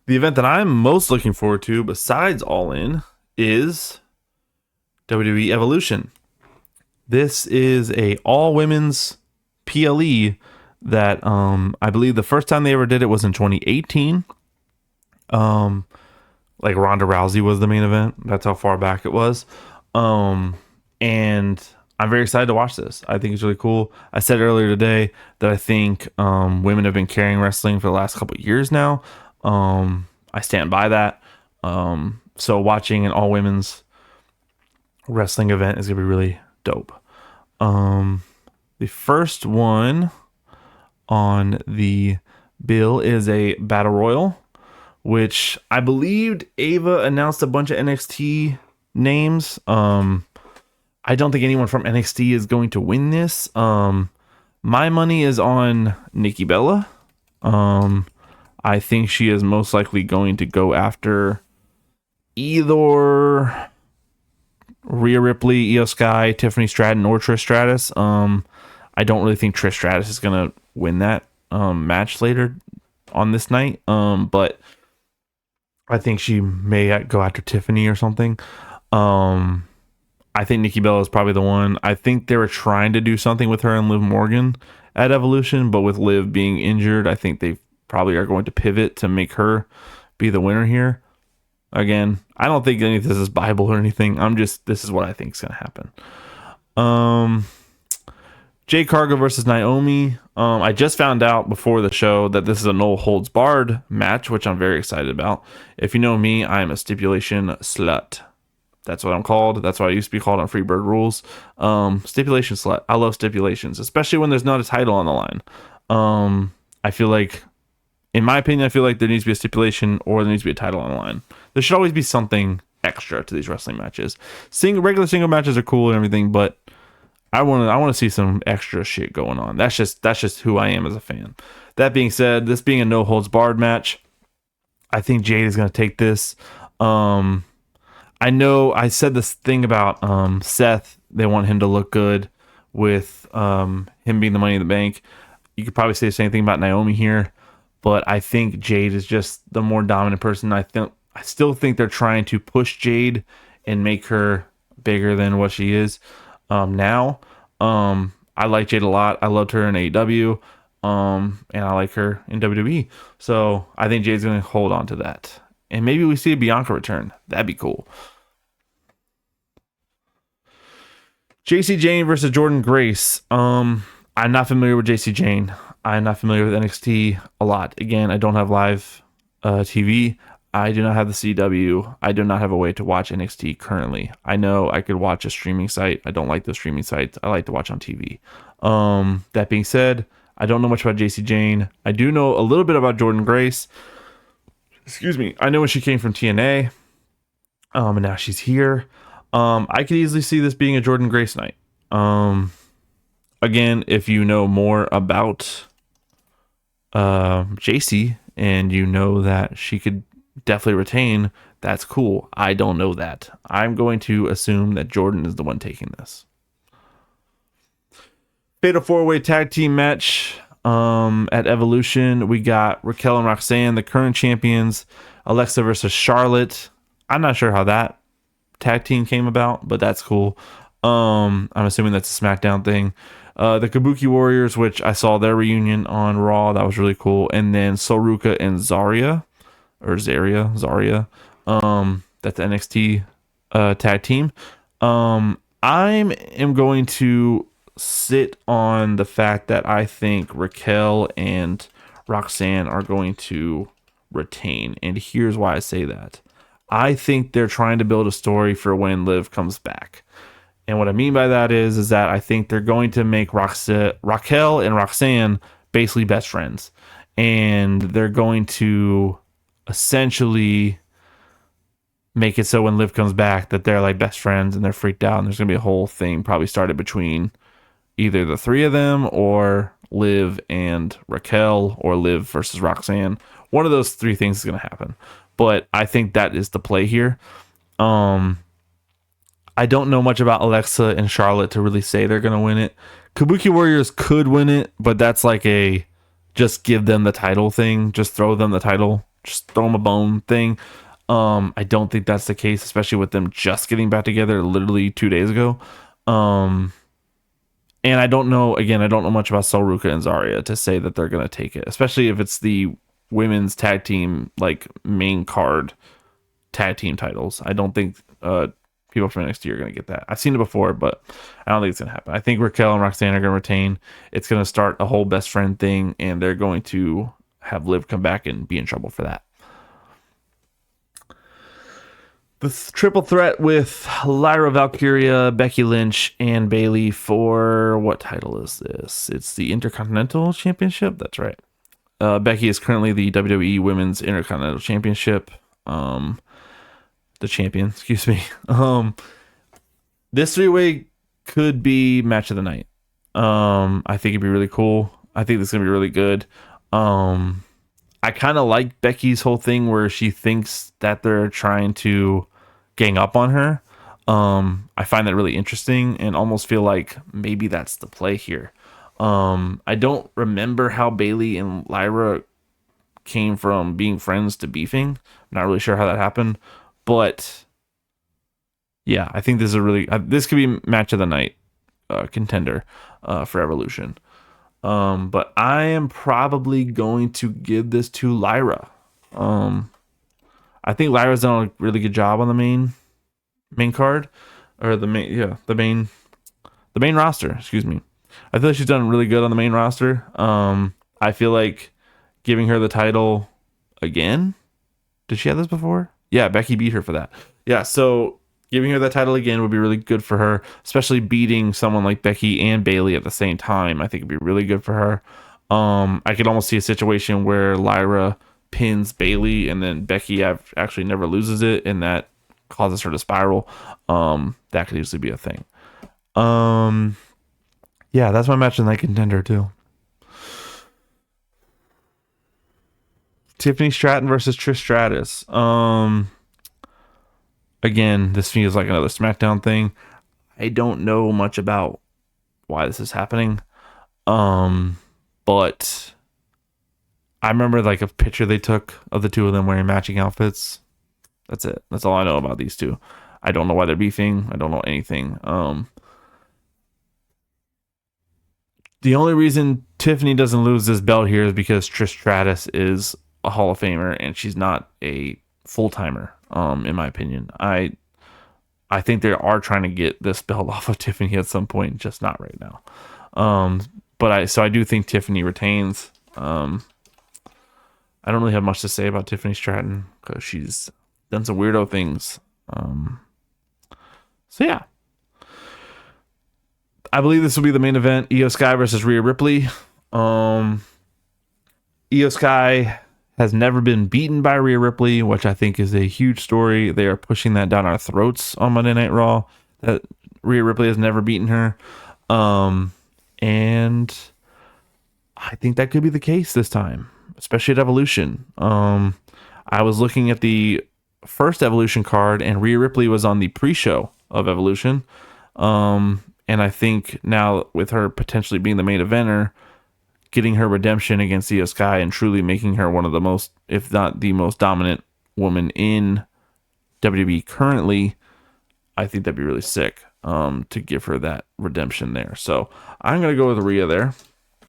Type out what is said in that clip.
The event that I'm most looking forward to, besides All In, is WWE Evolution. This is a all women's PLE that I believe the first time they ever did it was in 2018. Like Ronda Rousey was the main event. That's how far back it was. And I'm very excited to watch this. I think it's really cool. I said earlier today that I think women have been carrying wrestling for the last couple of years now. I stand by that. So watching an all women's wrestling event is gonna be really dope. The first one on the bill is a battle royal, which I believed Ava announced a bunch of NXT names. I don't think anyone from NXT is going to win this. My money is on Nikki Bella. I think she is most likely going to go after either Rhea Ripley, Io Sky, Tiffany Stratton, or Trish Stratus. I don't really think Trish Stratus is going to win that match later on this night. But I think she may go after Tiffany or something. I think Nikki Bella is probably the one. I think they were trying to do something with her and Liv Morgan at Evolution, but with Liv being injured, I think they probably are going to pivot to make her be the winner here. Again, I don't think any of this is Bible or anything. This is what I think is going to happen. Jade Cargill versus Naomi. I just found out before the show that this is a no holds barred match, which I'm very excited about. If you know me, I am a stipulation slut. That's what I'm called. That's what I used to be called on Freebird Rules. Stipulation slut. I love stipulations, especially when there's not a title on the line. I feel like, in my opinion, I feel like there needs to be a stipulation or there needs to be a title on the line. There should always be something extra to these wrestling matches. Regular single matches are cool and everything, but I want to see some extra shit going on. That's just who I am as a fan. That being said, this being a no holds barred match, I think Jade is going to take this. I know I said this thing about Seth. They want him to look good with him being the Money in the Bank. You could probably say the same thing about Naomi here, but I think Jade is just the more dominant person. I still think they're trying to push Jade and make her bigger than what she is now. I like Jade a lot. I loved her in AEW, and I like her in WWE. So I think Jade's going to hold on to that. And maybe we see a Bianca return. That'd be cool. JC Jane versus Jordan Grace. I'm not familiar with JC Jane. I'm not familiar with NXT a lot. Again, I don't have live TV. I do not have the CW. I do not have a way to watch NXT currently. I know I could watch a streaming site. I don't like those streaming sites. I like to watch on TV. That being said, I don't know much about JC Jane. I do know a little bit about Jordan Grace. Excuse me. I know when she came from TNA, and now she's here. I could easily see this being a Jordan Grace night. Again, if you know more about JC and you know that she could definitely retain, that's cool. I don't know that. I'm going to assume that Jordan is the one taking this. Fatal 4-way tag team match. At Evolution, we got Raquel and Roxanne, the current champions. Alexa versus Charlotte. I'm not sure how that tag team came about, but that's cool. I'm assuming that's a SmackDown thing. The Kabuki Warriors, which I saw their reunion on Raw. That was really cool. And then Soruka and Zarya. That's the NXT tag team. I am going to sit on the fact that I think Raquel and Roxanne are going to retain. And here's why I say that. I think they're trying to build a story for when Liv comes back. And what I mean by that is that I think they're going to make Raquel and Roxanne basically best friends. And they're going to essentially make it so when Liv comes back that they're like best friends and they're freaked out. And there's going to be a whole thing probably started between either the three of them or Liv and Raquel or Liv versus Roxanne. One of those three things is going to happen. But I think that is the play here. I don't know much about Alexa and Charlotte to really say they're going to win it. Kabuki Warriors could win it, but that's like a just give them the title thing. Just throw them the title just throw them a bone thing. I don't think that's the case, especially with them just getting back together literally 2 days ago. And I don't know, again, I don't know much about Solruka and Zarya to say that they're going to take it, especially if it's the women's tag team, like main card tag team titles. I don't think people from NXT are going to get that. I've seen it before, but I don't think it's going to happen. I think Raquel and Roxanne are going to retain. It's going to start a whole best friend thing, and they're going to have Liv come back and be in trouble for that. The triple threat with Lyra Valkyria, Becky Lynch, and Bayley for what title is this? It's the Intercontinental Championship. That's right. Becky is currently the WWE Women's Intercontinental Championship. The champion, excuse me. This three-way could be match of the night. I think it'd be really cool. I think this is gonna be really good. I kind of like Becky's whole thing where she thinks that they're trying to gang up on her. I find that really interesting and almost feel like maybe that's the play here. I don't remember how Bayley and Lyra came from being friends to beefing. I'm not really sure how that happened, but yeah, I think this is a really this could be match of the night contender for Evolution. But I am probably going to give this to Lyra. I think Lyra's done a really good job on the main card, or the main roster. Excuse me. I feel like she's done really good on the main roster. I feel like giving her the title again. Did she have this before? Yeah, Becky beat her for that. Yeah, so giving her that title again would be really good for her, especially beating someone like Becky and Bayley at the same time. I think it'd be really good for her. I could almost see a situation where Lyra pins Bayley and then Becky actually never loses it, and that causes her to spiral. That could easily be a thing. Yeah, that's my match of the night contender too. Tiffany Stratton versus Trish Stratus. Again, this feels like another SmackDown thing. I don't know much about why this is happening. But I remember like a picture they took of the two of them wearing matching outfits. That's it. That's all I know about these two. I don't know why they're beefing. I don't know anything. The only reason Tiffany doesn't lose this belt here is because Trish Stratus is a Hall of Famer and she's not a full-timer, in my opinion. I think they are trying to get this belt off of Tiffany at some point, just not right now. But I do think Tiffany retains. I don't really have much to say about Tiffany Stratton because she's done some weirdo things. So yeah. I believe this will be the main event. Io Sky versus Rhea Ripley. Io Sky has never been beaten by Rhea Ripley, which I think is a huge story. They are pushing that down our throats on Monday Night Raw, that Rhea Ripley has never beaten her. And I think that could be the case this time, especially at Evolution. I was looking at the first Evolution card, and Rhea Ripley was on the pre-show of Evolution. And I think now with her potentially being the main eventer, getting her redemption against Io Sky and truly making her one of the most, if not the most dominant woman in WWE currently, I think that'd be really sick to give her that redemption there. So I'm going to go with Rhea there.